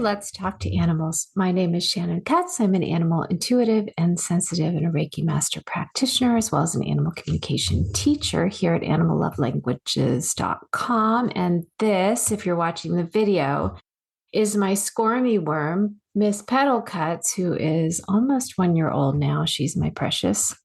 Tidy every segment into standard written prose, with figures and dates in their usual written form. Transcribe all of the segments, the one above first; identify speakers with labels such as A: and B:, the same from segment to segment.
A: Let's Talk to Animals. My name is Shannon Kutz. I'm an animal intuitive and sensitive and a Reiki master practitioner, as well as an animal communication teacher here at animallovelanguages.com. And this, if you're watching the video, is my squirmy worm, Miss Petal Kutz, who is almost 1 year old now. She's my precious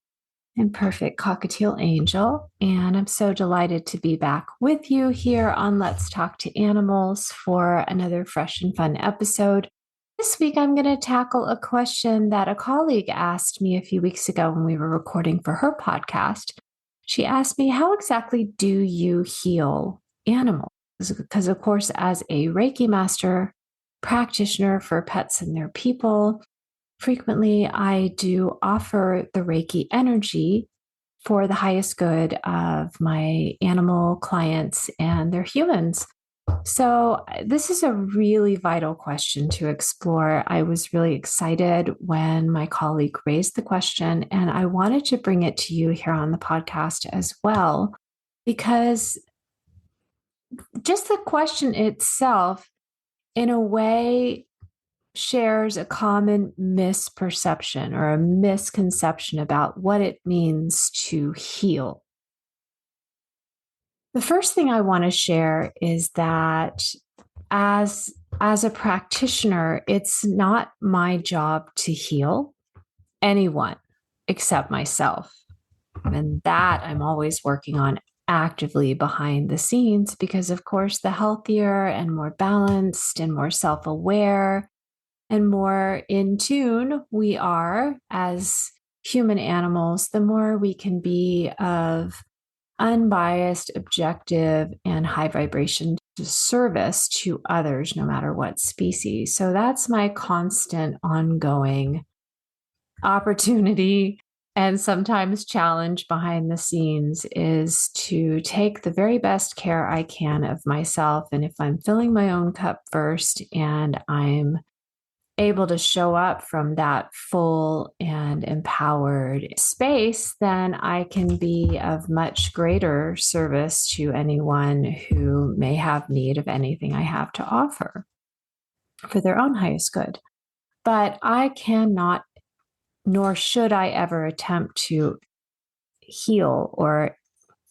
A: and perfect cockatiel angel. And I'm so delighted to be back with you here on Let's Talk to Animals for another fresh and fun episode. This week, I'm going to tackle a question that a colleague asked me a few weeks ago when we were recording for her podcast. She asked me, how exactly do you heal animals? Because, of course, as a Reiki master practitioner for pets and their people, frequently, I do offer the Reiki energy for the highest good of my animal clients and their humans. So this is a really vital question to explore. I was really excited when my colleague raised the question, and I wanted to bring it to you here on the podcast as well, because just the question itself, in a way, shares a common misperception or a misconception about what it means to heal. The first thing I want to share is that as a practitioner, it's not my job to heal anyone except myself. And that I'm always working on actively behind the scenes because, of course, the healthier and more balanced and more self-aware and more in tune we are as human animals, the more we can be of unbiased, objective, and high vibration service to others, no matter what species. So that's my constant ongoing opportunity and sometimes challenge behind the scenes is to take the very best care I can of myself. And if I'm filling my own cup first and I'm able to show up from that full and empowered space, then I can be of much greater service to anyone who may have need of anything I have to offer for their own highest good. But I cannot, nor should I ever attempt to heal or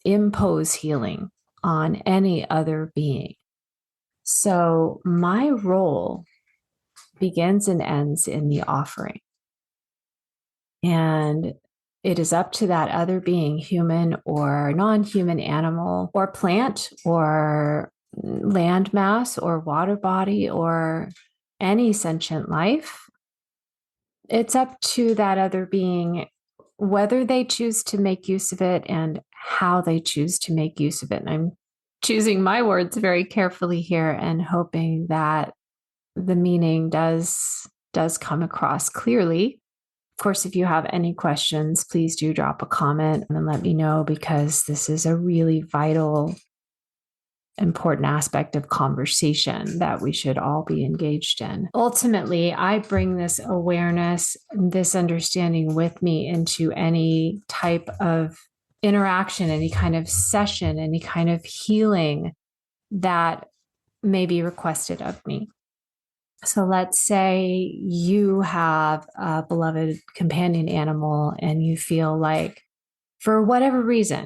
A: impose healing on any other being. So my role begins and ends in the offering. And it is up to that other being, human or non-human, animal or plant or landmass or water body or any sentient life. It's up to that other being whether they choose to make use of it and how they choose to make use of it. And I'm choosing my words very carefully here and hoping that the meaning does come across clearly. Of course, if you have any questions, please do drop a comment and let me know, because this is a really vital, important aspect of conversation that we should all be engaged in. Ultimately, I bring this awareness, this understanding with me into any type of interaction, any kind of session, any kind of healing that may be requested of me. So let's say you have a beloved companion animal and you feel like, for whatever reason,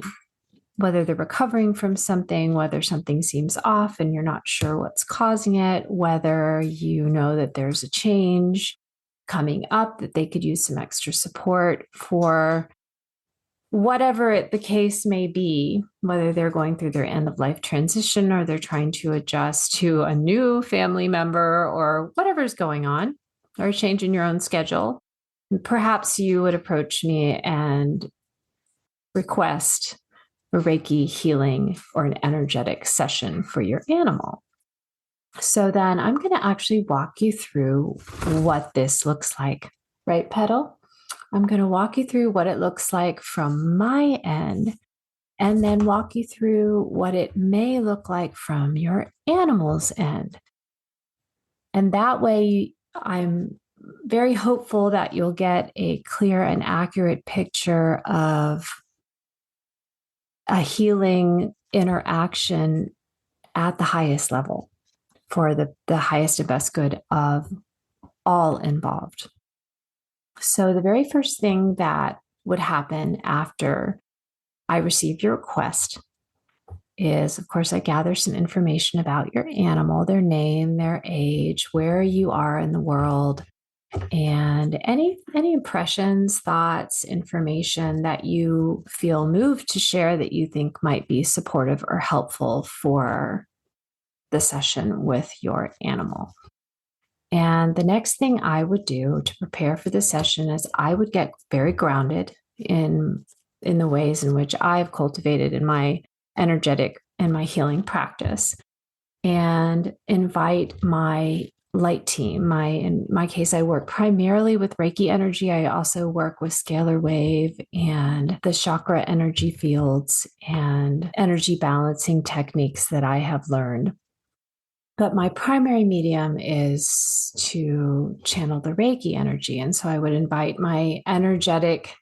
A: whether they're recovering from something, whether something seems off and you're not sure what's causing it, whether you know that there's a change coming up, that they could use some extra support for whatever the case may be, whether they're going through their end of life transition or they're trying to adjust to a new family member or whatever's going on, or a change in your own schedule, perhaps you would approach me and request a Reiki healing or an energetic session for your animal. So then I'm going to actually walk you through what this looks like, right, Petal? I'm going to walk you through what it looks like from my end, and then walk you through what it may look like from your animal's end. And that way, I'm very hopeful that you'll get a clear and accurate picture of a healing interaction at the highest level. for the highest and best good of all involved. So the very first thing that would happen after I receive your request is, of course, I gather some information about your animal, their name, their age, where you are in the world, and any impressions, thoughts, information that you feel moved to share that you think might be supportive or helpful for the session with your animal. And the next thing I would do to prepare for the session is I would get very grounded in the ways in which I've cultivated in my energetic and my healing practice, and invite my light team. In my case, I work primarily with Reiki energy. I also work with scalar wave and the chakra energy fields and energy balancing techniques that I have learned. But my primary medium is to channel the Reiki energy. And so I would invite my energetic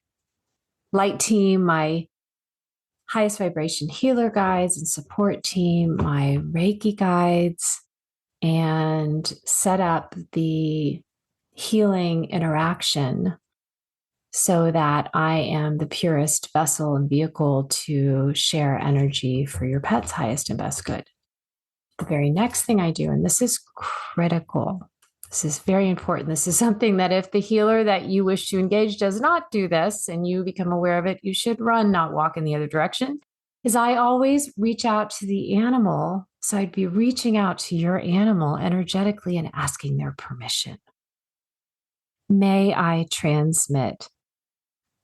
A: light team, my highest vibration healer guides and support team, my Reiki guides, and set up the healing interaction so that I am the purest vessel and vehicle to share energy for your pet's highest and best good. The very next thing I do, and this is critical, this is very important. This is something that if the healer that you wish to engage does not do this and you become aware of it, you should run, not walk in the other direction, is I always reach out to the animal. So I'd be reaching out to your animal energetically and asking their permission. May I transmit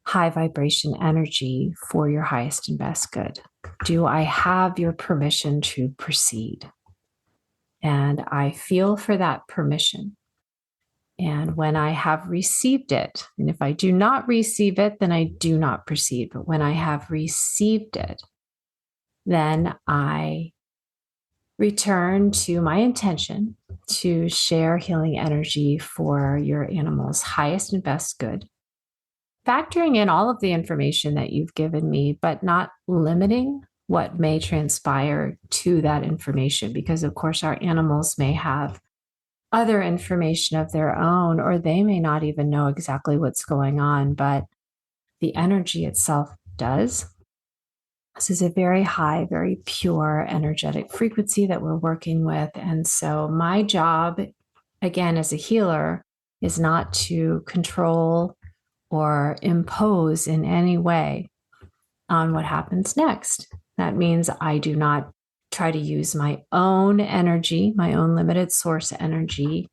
A: high vibration energy for your highest and best good? Do I have your permission to proceed? And I feel for that permission. And when I have received it, and if I do not receive it, then I do not proceed. But when I have received it, then I return to my intention to share healing energy for your animal's highest and best good, factoring in all of the information that you've given me, but not limiting what may transpire to that information, because of course our animals may have other information of their own, or they may not even know exactly what's going on, but the energy itself does. This is a very high, very pure energetic frequency that we're working with. And so my job, again, as a healer, is not to control or impose in any way on what happens next. That means I do not try to use my own energy, my own limited source energy,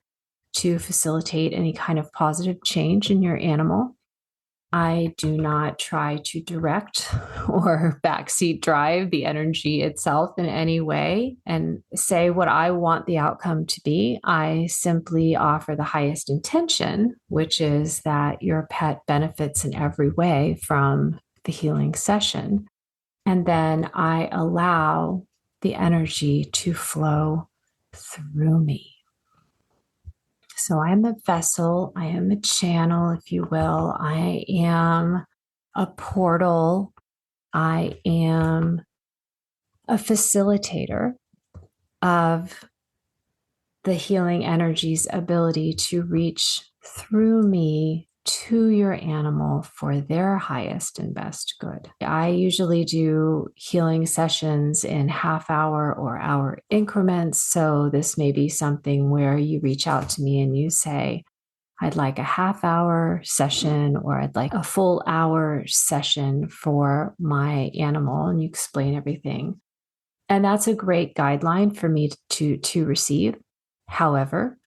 A: to facilitate any kind of positive change in your animal. I do not try to direct or backseat drive the energy itself in any way and say what I want the outcome to be. I simply offer the highest intention, which is that your pet benefits in every way from the healing session. And then I allow the energy to flow through me. So I'm a vessel, I am a channel, if you will. I am a portal. I am a facilitator of the healing energy's ability to reach through me to your animal for their highest and best good. I usually do healing sessions in half-hour or hour increments. So this may be something where you reach out to me and you say, I'd like a half-hour session, or I'd like a full hour session for my animal, and you explain everything. And that's a great guideline for me to receive. However,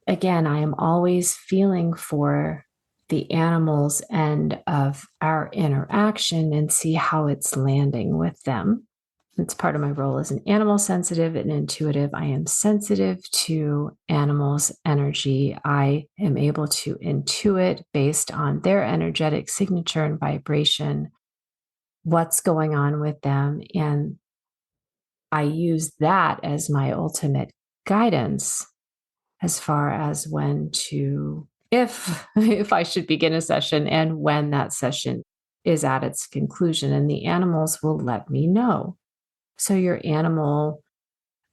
A: again, I am always feeling for the animal's end of our interaction and see how it's landing with them. It's part of my role as an animal sensitive and intuitive. I am sensitive to animals' energy. I am able to intuit based on their energetic signature and vibration what's going on with them. And I use that as my ultimate guidance as far as when to, if I should begin a session and when that session is at its conclusion, and the animals will let me know. So your animal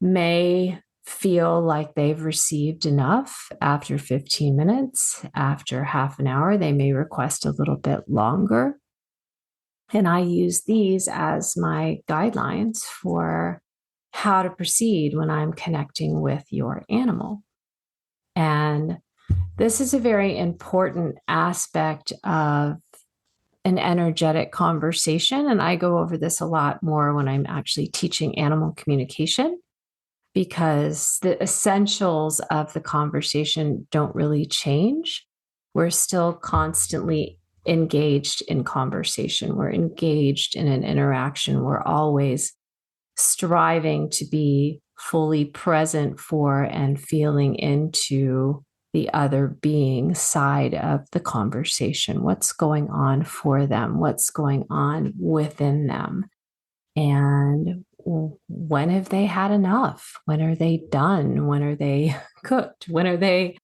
A: may feel like they've received enough after 15 minutes. After half an hour, they may request a little bit longer. And I use these as my guidelines for how to proceed when I'm connecting with your animal. And this is a very important aspect of an energetic conversation. And I go over this a lot more when I'm actually teaching animal communication, because the essentials of the conversation don't really change. We're still constantly engaged in conversation. We're engaged in an interaction. We're always striving to be fully present for and feeling into the other being side of the conversation. What's going on for them? What's going on within them? And when have they had enough? When are they done? When are they cooked? When are they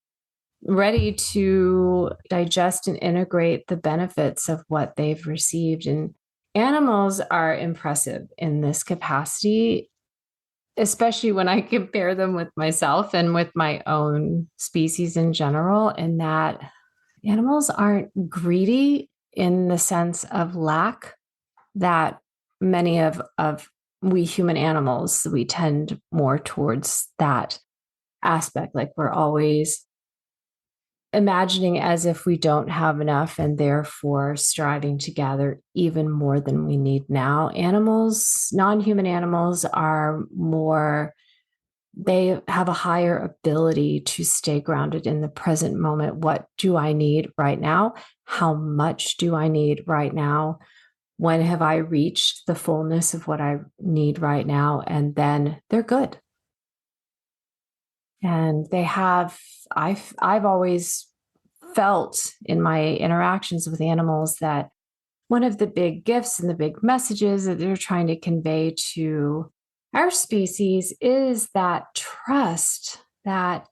A: ready to digest and integrate the benefits of what they've received? And animals are impressive in this capacity, especially when I compare them with myself and with my own species in general, in that animals aren't greedy in the sense of lack that many of we human animals, we tend more towards that aspect. Like we're always imagining as if we don't have enough and therefore striving to gather even more than we need now. Animals, non-human animals, are more, they have a higher ability to stay grounded in the present moment. What do I need right now? How much do I need right now? When have I reached the fullness of what I need right now? And then they're good. And they have, I've always felt in my interactions with animals that one of the big gifts and the big messages that they're trying to convey to our species is that trust that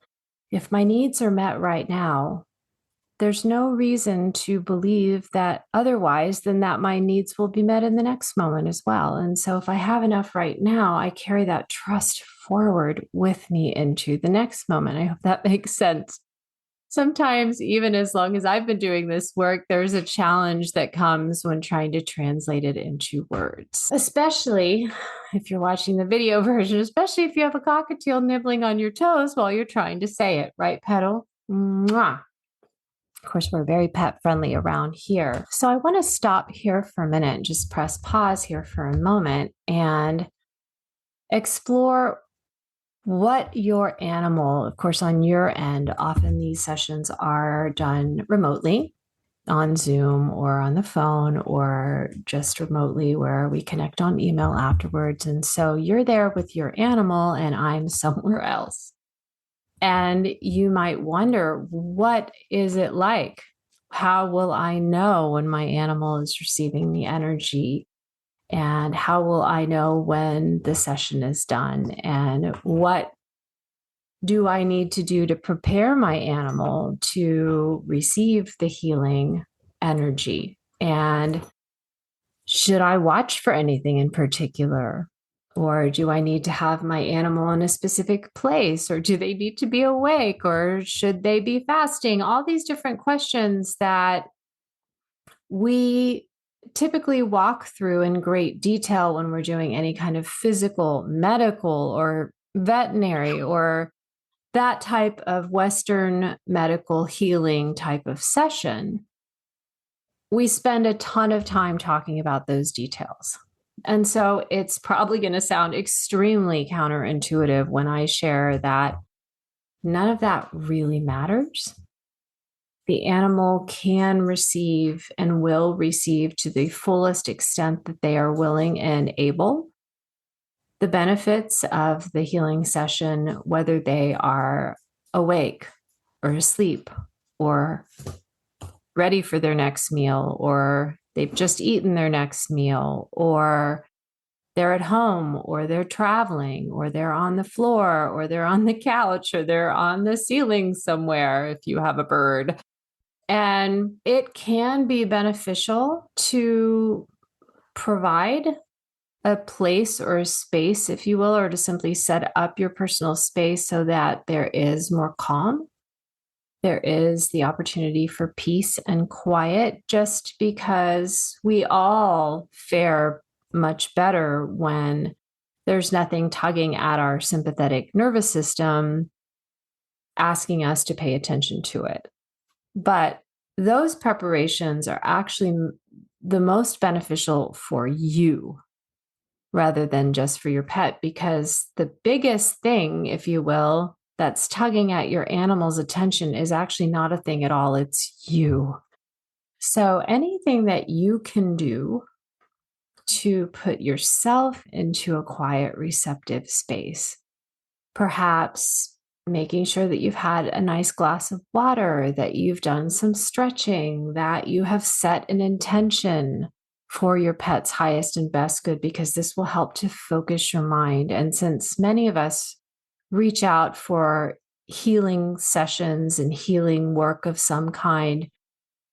A: if my needs are met right now, there's no reason to believe that otherwise, than that my needs will be met in the next moment as well. And so if I have enough right now, I carry that trust forward with me into the next moment. I hope that makes sense. Sometimes, even as long as I've been doing this work, there's a challenge that comes when trying to translate it into words, especially if you're watching the video version, especially if you have a cockatiel nibbling on your toes while you're trying to say it, right, Petal? Mwah. Of course, we're very pet friendly around here. So I want to stop here for a minute, just press pause here for a moment and explore what your animal, of course, on your end. Often these sessions are done remotely on Zoom or on the phone or just remotely, where we connect on email afterwards. And so you're there with your animal and I'm somewhere else. And you might wonder, what is it like? How will I know when my animal is receiving the energy? And how will I know when the session is done? And what do I need to do to prepare my animal to receive the healing energy? And should I watch for anything in particular? Or do I need to have my animal in a specific place? Or do they need to be awake? Or should they be fasting? All these different questions that we typically walk through in great detail when we're doing any kind of physical, medical, or veterinary, or that type of Western medical healing type of session. We spend a ton of time talking about those details. And so it's probably going to sound extremely counterintuitive when I share that none of that really matters. The animal can receive and will receive to the fullest extent that they are willing and able the benefits of the healing session, whether they are awake or asleep or ready for their next meal, or they've just eaten their next meal, or they're at home, or they're traveling, or they're on the floor, or they're on the couch, or they're on the ceiling somewhere if you have a bird. And it can be beneficial to provide a place or a space, if you will, or to simply set up your personal space so that there is more calm. There is the opportunity for peace and quiet, just because we all fare much better when there's nothing tugging at our sympathetic nervous system, asking us to pay attention to it. But those preparations are actually the most beneficial for you rather than just for your pet, because the biggest thing, if you will, that's tugging at your animal's attention is actually not a thing at all. It's you. So anything that you can do to put yourself into a quiet, receptive space, perhaps making sure that you've had a nice glass of water, that you've done some stretching, that you have set an intention for your pet's highest and best good, because this will help to focus your mind. And since many of us reach out for healing sessions and healing work of some kind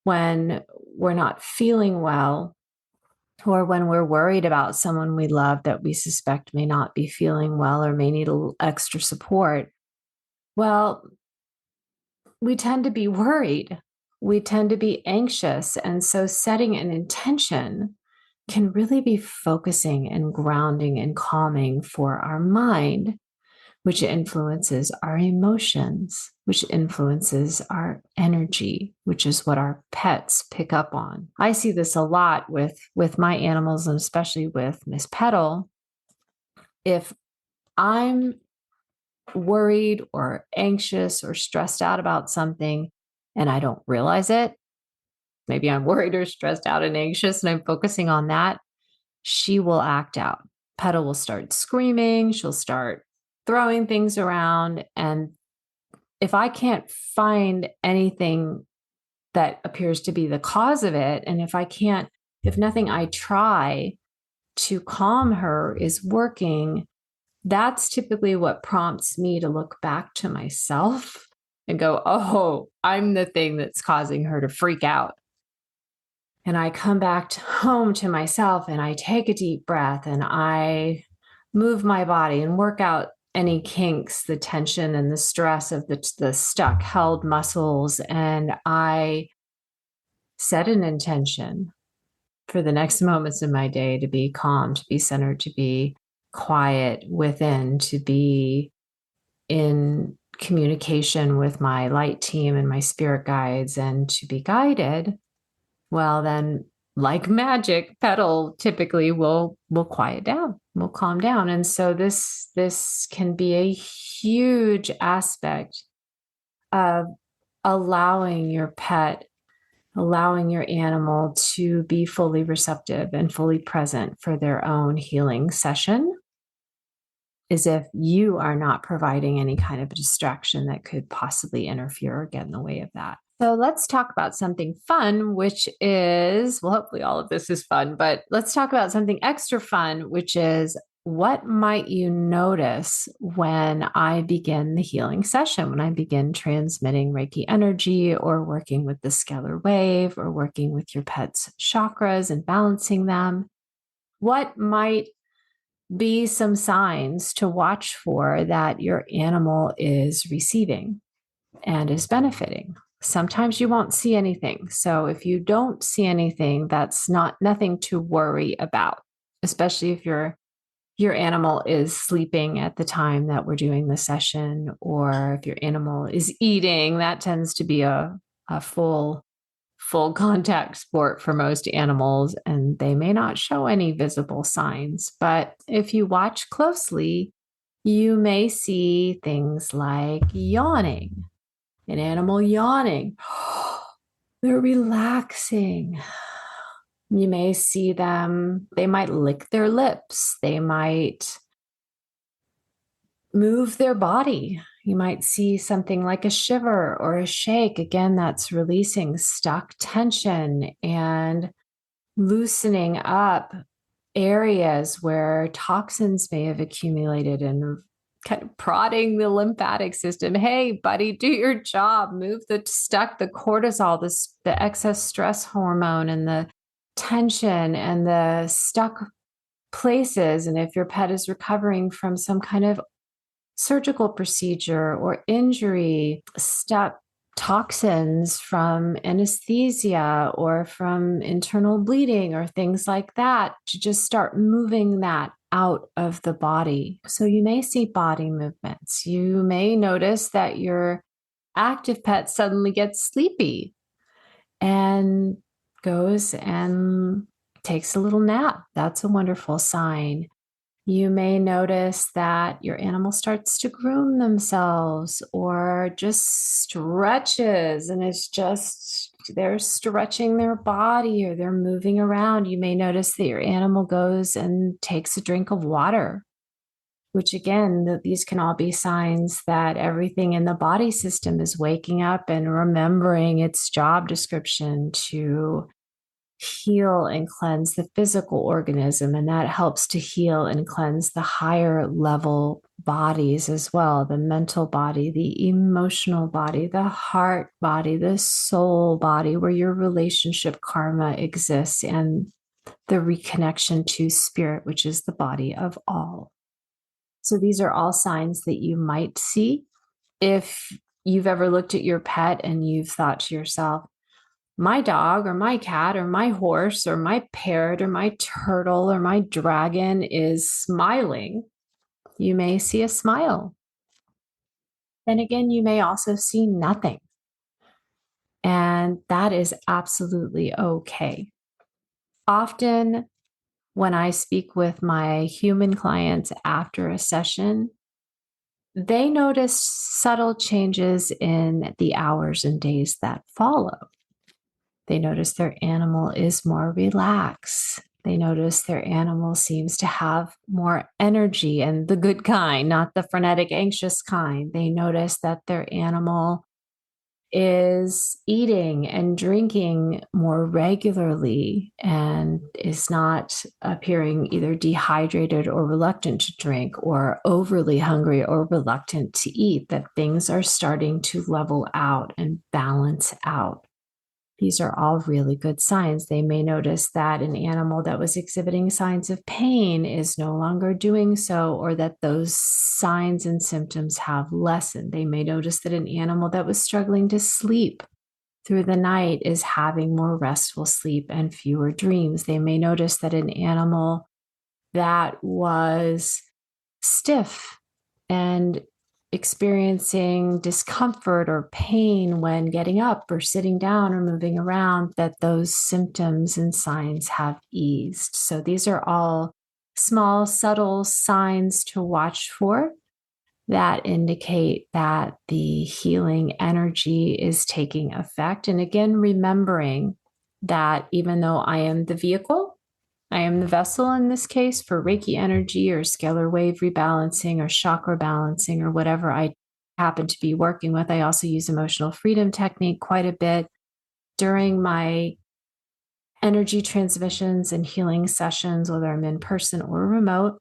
A: when we're not feeling well, or when we're worried about someone we love that we suspect may not be feeling well or may need a little extra support, well, we tend to be worried. We tend to be anxious. And so setting an intention can really be focusing and grounding and calming for our mind, which influences our emotions, which influences our energy, which is what our pets pick up on. I see this a lot with my animals, and especially with Miss Petal. If I'm worried or anxious or stressed out about something and I don't realize it, maybe I'm worried or stressed out and anxious and I'm focusing on that, she will act out. Petal will start screaming, she'll start throwing things around. And if I can't find anything that appears to be the cause of it, and if nothing I try to calm her is working, that's typically what prompts me to look back to myself and go, oh, I'm the thing that's causing her to freak out. And I come back home to myself and I take a deep breath and I move my body and work out any kinks, the tension and the stress of the stuck held muscles. And I set an intention for the next moments in my day to be calm, to be centered, to be quiet within, to be in communication with my light team and my spirit guides, and to be guided. Well, then, like magic, Petal typically will quiet down, will calm down. And so this can be a huge aspect of allowing your pet, allowing your animal to be fully receptive and fully present for their own healing session, is if you are not providing any kind of a distraction that could possibly interfere or get in the way of that. So let's talk about something fun, which is, well, hopefully all of this is fun, but let's talk about something extra fun, which is, what might you notice when I begin the healing session, when I begin transmitting Reiki energy or working with the scalar wave or working with your pet's chakras and balancing them? What might be some signs to watch for that your animal is receiving and is benefiting? Sometimes you won't see anything. So if you don't see anything, that's nothing to worry about, especially if your animal is sleeping at the time that we're doing the session, or if your animal is eating. That tends to be a full contact sport for most animals, and they may not show any visible signs. But if you watch closely, you may see things like yawning, an animal yawning. They're relaxing. You may see them, they might lick their lips. They might move their body. You might see something like a shiver or a shake. Again, that's releasing stuck tension and loosening up areas where toxins may have accumulated, and kind of prodding the lymphatic system. Hey, buddy, do your job. Move the cortisol, the excess stress hormone, and the tension and the stuck places. And if your pet is recovering from some kind of surgical procedure or injury, step toxins from anesthesia or from internal bleeding or things like that, to just start moving that out of the body. So you may see body movements. You may notice that your active pet suddenly gets sleepy and goes and takes a little nap. That's a wonderful sign. You may notice that your animal starts to groom themselves or just stretches, and it's just they're stretching their body or they're moving around. You may notice that your animal goes and takes a drink of water, which again, these can all be signs that everything in the body system is waking up and remembering its job description to heal and cleanse the physical organism. And that helps to heal and cleanse the higher level bodies as well, the mental body, the emotional body, the heart body, the soul body, where your relationship karma exists, and the reconnection to spirit, which is the body of all. So these are all signs that you might see. If you've ever looked at your pet and you've thought to yourself, my dog or my cat or my horse or my parrot or my turtle or my dragon is smiling, you may see a smile. Then again, you may also see nothing. And that is absolutely okay. Often, when I speak with my human clients after a session, they notice subtle changes in the hours and days that follow. They notice their animal is more relaxed. They notice their animal seems to have more energy, and the good kind, not the frenetic, anxious kind. They notice that their animal is eating and drinking more regularly and is not appearing either dehydrated or reluctant to drink or overly hungry or reluctant to eat, that things are starting to level out and balance out. These are all really good signs. They may notice that an animal that was exhibiting signs of pain is no longer doing so, or that those signs and symptoms have lessened. They may notice that an animal that was struggling to sleep through the night is having more restful sleep and fewer dreams. They may notice that an animal that was stiff and experiencing discomfort or pain when getting up or sitting down or moving around, that those symptoms and signs have eased. So these are all small, subtle signs to watch for that indicate that the healing energy is taking effect. And again, remembering that even though I am the vehicle, I am the vessel in this case for Reiki energy or scalar wave rebalancing or chakra balancing or whatever I happen to be working with. I also use emotional freedom technique quite a bit during my energy transmissions and healing sessions, whether I'm in person or remote.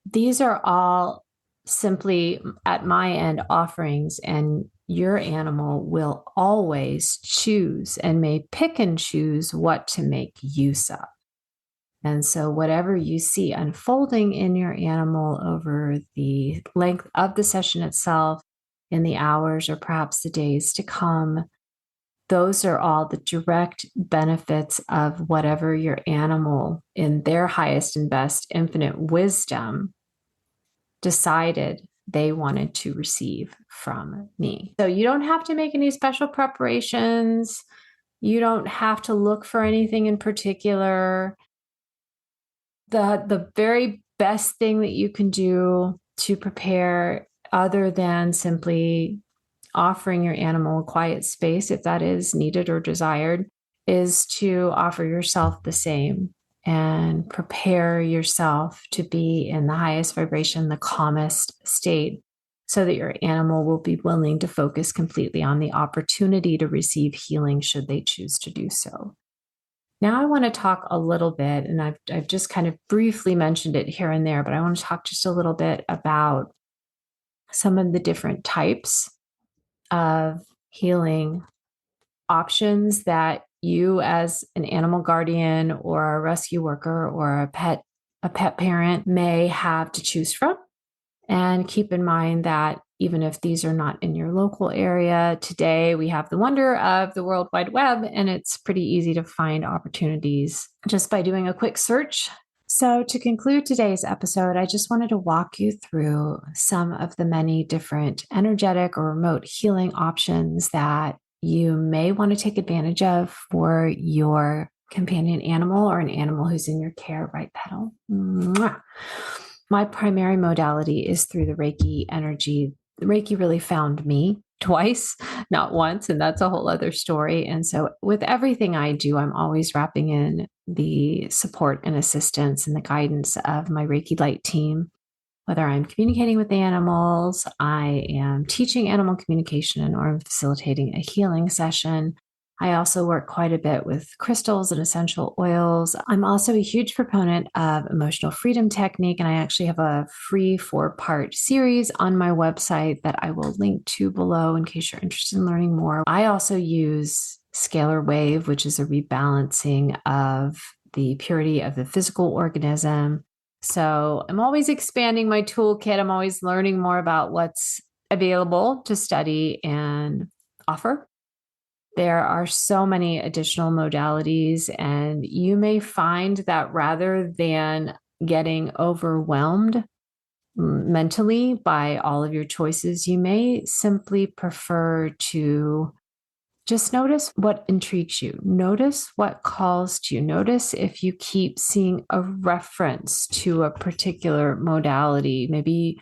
A: These are all simply at my end offerings, and your animal will always choose and may pick and choose what to make use of. And so, whatever you see unfolding in your animal over the length of the session itself, in the hours or perhaps the days to come, those are all the direct benefits of whatever your animal, in their highest and best infinite wisdom, decided they wanted to receive from me. So, you don't have to make any special preparations. You don't have to look for anything in particular. The very best thing that you can do to prepare, other than simply offering your animal a quiet space, if that is needed or desired, is to offer yourself the same and prepare yourself to be in the highest vibration, the calmest state, so that your animal will be willing to focus completely on the opportunity to receive healing should they choose to do so. Now I want to talk a little bit, and I've just kind of briefly mentioned it here and there, but I want to talk just a little bit about some of the different types of healing options that you as an animal guardian or a rescue worker or a pet parent may have to choose from. And keep in mind that even if these are not in your local area, today we have the wonder of the World Wide Web, and it's pretty easy to find opportunities just by doing a quick search. So to conclude today's episode, I just wanted to walk you through some of the many different energetic or remote healing options that you may want to take advantage of for your companion animal or an animal who's in your care, right, Petal? Mwah. My primary modality is through the Reiki energy. The Reiki really found me twice, not once, and that's a whole other story. And so with everything I do, I'm always wrapping in the support and assistance and the guidance of my Reiki Light team. Whether I'm communicating with animals, I am teaching animal communication, or I'm facilitating a healing session. I also work quite a bit with crystals and essential oils. I'm also a huge proponent of emotional freedom technique, and I actually have a free 4-part series on my website that I will link to below in case you're interested in learning more. I also use scalar wave, which is a rebalancing of the purity of the physical organism. So I'm always expanding my toolkit. I'm always learning more about what's available to study and offer. There are so many additional modalities, and you may find that rather than getting overwhelmed mentally by all of your choices, you may simply prefer to just notice what intrigues you. Notice what calls to you. Notice if you keep seeing a reference to a particular modality. Maybe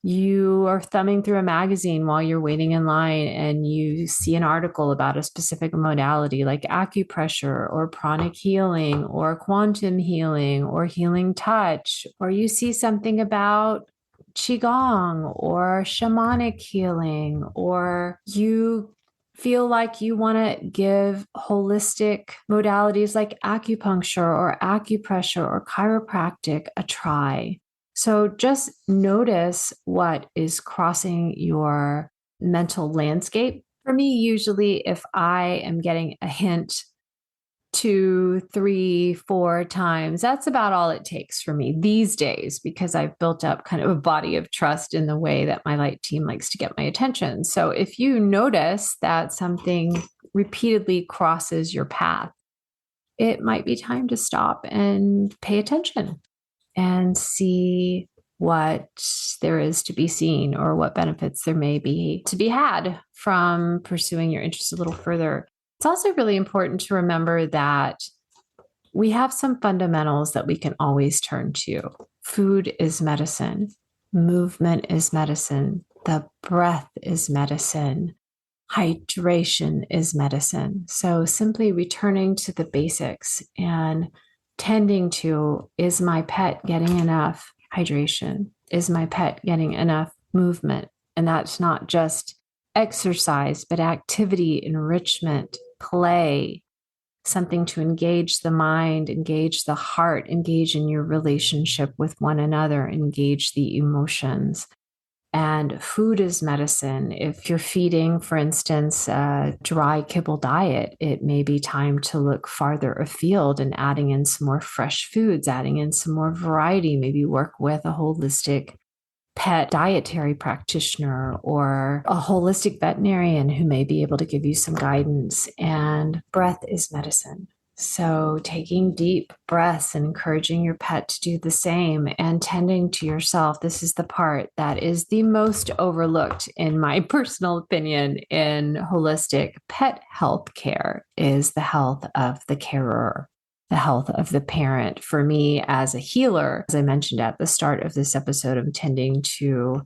A: you are thumbing through a magazine while you're waiting in line and you see an article about a specific modality like acupressure or pranic healing or quantum healing or healing touch, or you see something about qigong or shamanic healing, or you feel like you want to give holistic modalities like acupuncture or acupressure or chiropractic a try. So just notice what is crossing your mental landscape. For me, usually if I am getting a hint 2, 3, 4 times, that's about all it takes for me these days, because I've built up kind of a body of trust in the way that my light team likes to get my attention. So if you notice that something repeatedly crosses your path, it might be time to stop and pay attention and see what there is to be seen, or what benefits there may be to be had from pursuing your interests a little further. It's also really important to remember that we have some fundamentals that we can always turn to. Food is medicine. Movement is medicine. The breath is medicine. Hydration is medicine. So simply returning to the basics and tending to, is my pet getting enough hydration? Is my pet getting enough movement? And that's not just exercise, but activity, enrichment, play, something to engage the mind, engage the heart, engage in your relationship with one another, engage the emotions. And food is medicine. If you're feeding, for instance, a dry kibble diet, it may be time to look farther afield and adding in some more fresh foods, adding in some more variety, maybe work with a holistic pet dietary practitioner or a holistic veterinarian who may be able to give you some guidance. And breath is medicine. So taking deep breaths and encouraging your pet to do the same, and tending to yourself. This is the part that is the most overlooked, in my personal opinion, in holistic pet health care, is the health of the carer, the health of the parent. For me as a healer, as I mentioned at the start of this episode, I'm tending to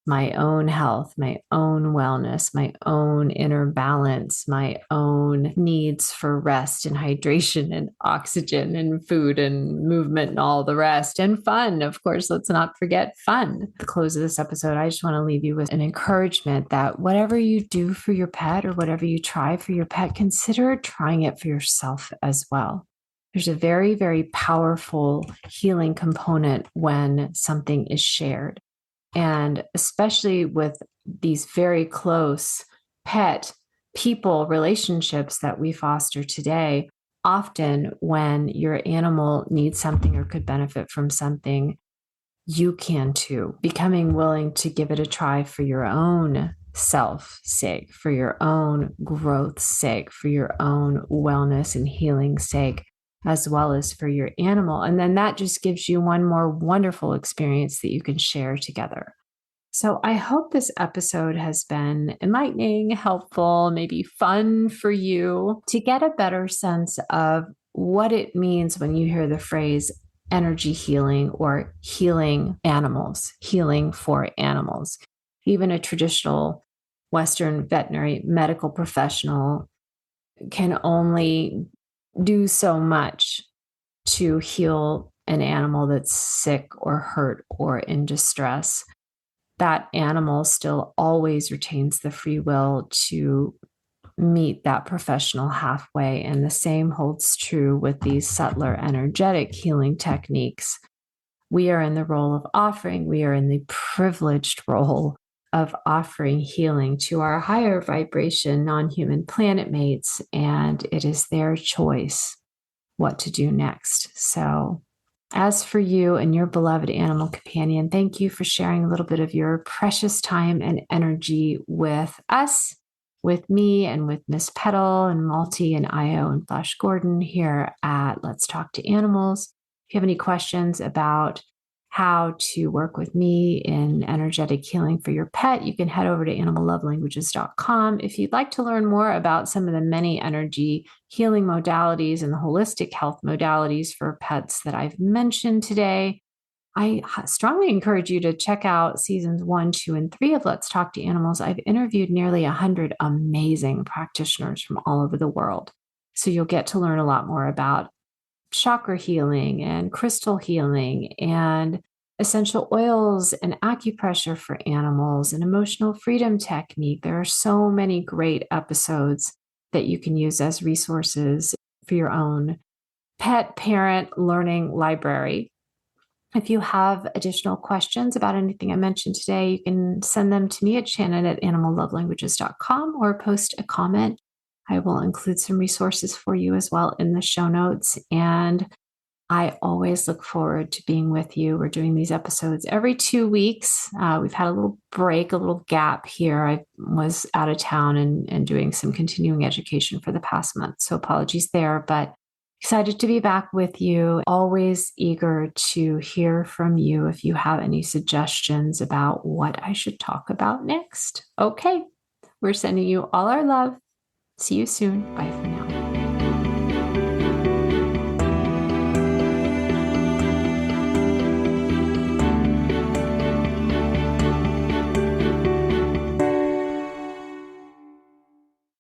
A: my own health, my own wellness, my own inner balance, my own needs for rest and hydration and oxygen and food and movement and all the rest, and fun. Of course, let's not forget fun. At the close of this episode, I just want to leave you with an encouragement that whatever you do for your pet or whatever you try for your pet, consider trying it for yourself as well. There's a very, very powerful healing component when something is shared. And especially with these very close pet people relationships that we foster today, often when your animal needs something or could benefit from something, you can too. Becoming willing to give it a try for your own self sake, for your own growth sake, for your own wellness and healing sake, as well as for your animal. And then that just gives you one more wonderful experience that you can share together. So I hope this episode has been enlightening, helpful, maybe fun for you to get a better sense of what it means when you hear the phrase energy healing or healing animals, healing for animals. Even a traditional Western veterinary medical professional can only do so much to heal an animal that's sick or hurt or in distress. That animal still always retains the free will to meet that professional halfway. And the same holds true with these subtler energetic healing techniques. We are in the role of offering, we are in the privileged role of offering healing to our higher vibration non-human planet mates, and it is their choice what to do next. So as for you and your beloved animal companion, thank you for sharing a little bit of your precious time and energy with us, with me, and with Miss Petal and Malty and Io and Flash Gordon here at Let's Talk to Animals. If you have any questions about how to work with me in energetic healing for your pet, you can head over to animallovelanguages.com. If you'd like to learn more about some of the many energy healing modalities and the holistic health modalities for pets that I've mentioned today, I strongly encourage you to check out seasons 1, 2, and 3 of Let's Talk to Animals. I've interviewed nearly 100 amazing practitioners from all over the world. So you'll get to learn a lot more about chakra healing and crystal healing and essential oils and acupressure for animals and emotional freedom technique. There are so many great episodes that you can use as resources for your own pet parent learning library. If you have additional questions about anything I mentioned today, you can send them to me at shannon@animallovelanguages.com or post a comment. I will include some resources for you as well in the show notes. And I always look forward to being with you. We're doing these episodes every 2 weeks. We've had a little break, a little gap here. I was out of town and doing some continuing education for the past month. So apologies there, but excited to be back with you. Always eager to hear from you if you have any suggestions about what I should talk about next. Okay, we're sending you all our love. See you soon. Bye for now.